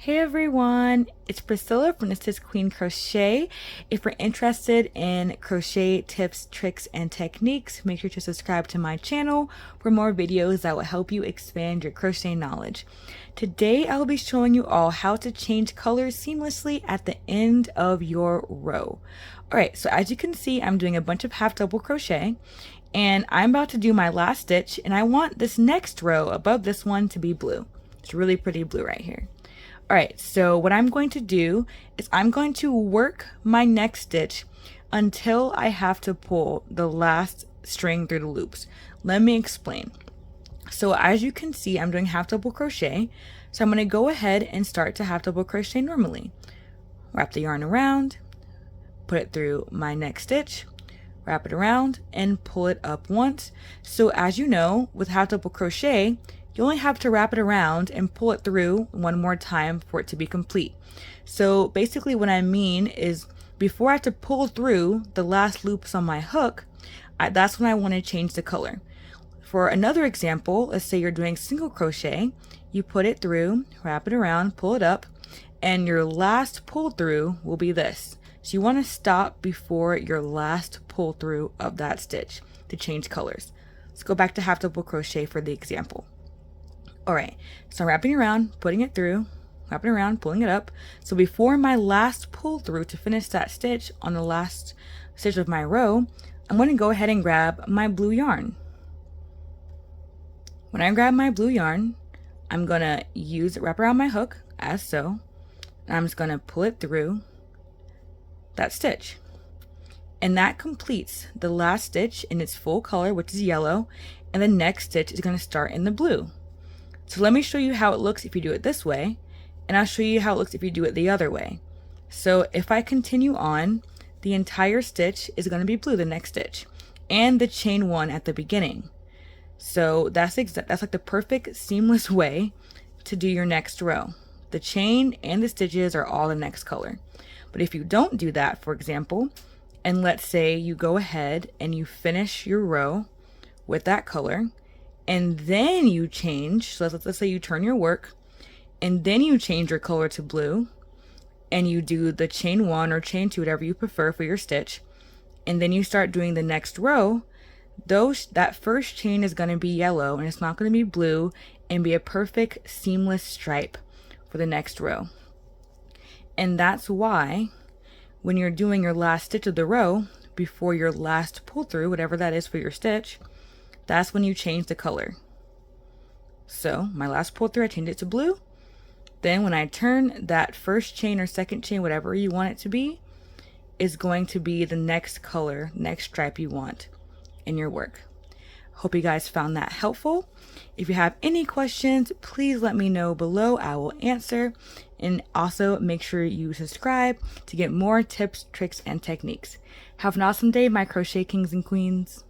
Hey everyone, it's Priscilla from This Is Queen Crochet. If you're interested in crochet tips, tricks, and techniques, make sure to subscribe to my channel for more videos that will help you expand your crochet knowledge. Today I will be showing you all how to change colors seamlessly at the end of your row. Alright, so as you can see, I'm doing a bunch of half double crochet and I'm about to do my last stitch, and I want this next row above this one to be blue. It's really pretty blue right here. Alright, so what I'm going to do is I'm going to work my next stitch until I have to pull the last string through the loops. Let me explain. So as you can see, I'm doing half double crochet. So I'm going to go ahead and start to half double crochet normally. Wrap the yarn around, put it through my next stitch, wrap it around, and pull it up once. So as you know, with half double crochet, you only have to wrap it around and pull it through one more time for it to be complete. So basically what I mean is before I have to pull through the last loops on my hook, that's when I want to change the color. For another example, let's say you're doing single crochet, you put it through, wrap it around, pull it up, and your last pull through will be this. So you want to stop before your last pull through of that stitch to change colors. Let's go back to half double crochet for the example. Alright, so I'm wrapping around, putting it through, wrapping around, pulling it up. So before my last pull through to finish that stitch on the last stitch of my row, I'm going to go ahead and grab my blue yarn. When I grab my blue yarn, I'm going to wrap around my hook as so, and I'm just going to pull it through that stitch. And that completes the last stitch in its full color, which is yellow, and the next stitch is going to start in the blue. So let me show you how it looks if you do it this way, and I'll show you how it looks if you do it the other way. So if I continue on, the entire stitch is going to be blue, the next stitch, and the chain one at the beginning. So that's like the perfect seamless way to do your next row. The chain and the stitches are all the next color. But if you don't do that, for example, and let's say you go ahead and you finish your row with that color, and then you change, so let's say you turn your work, and then you change your color to blue, and you do the chain one or chain two, whatever you prefer for your stitch, and then you start doing the next row, that first chain is going to be yellow, and it's not going to be blue, and be a perfect seamless stripe for the next row. And that's why when you're doing your last stitch of the row, before your last pull through, whatever that is for your stitch, that's when you change the color. So my last pull through, I changed it to blue. Then when I turn, that first chain or second chain, whatever you want it to be, is going to be the next color, next stripe you want in your work. Hope you guys found that helpful. If you have any questions, please let me know below. I will answer. And also make sure you subscribe to get more tips, tricks, and techniques. Have an awesome day, my crochet kings and queens.